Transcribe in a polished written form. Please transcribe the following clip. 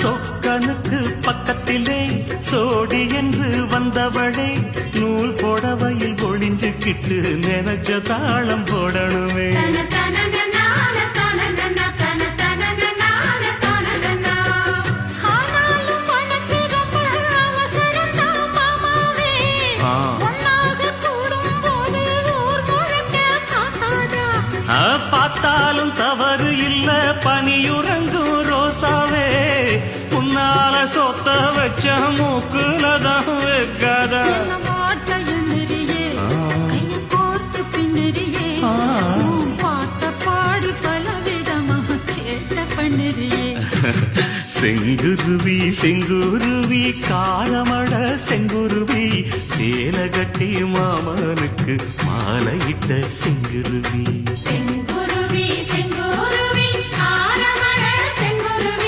சொக்கனுக்கு பக்கத்திலே சோடி என்று வந்தவளே நூல் புடவையில் ஒளிஞ்சுக்கிட்டு நினைச்ச தாளம் போடணுமே. பார்த்தாலும் தவறு இல்ல பனியுறங்கும் ரோசாவே உன்னால சொத்த வச்ச மூக்குலதான் வைக்காதா. செங்குருவி செங்குருவி காரமட செங்குருவி சேல கட்டி மாமனுக்கு மாலையிட்ட செங்குருவி.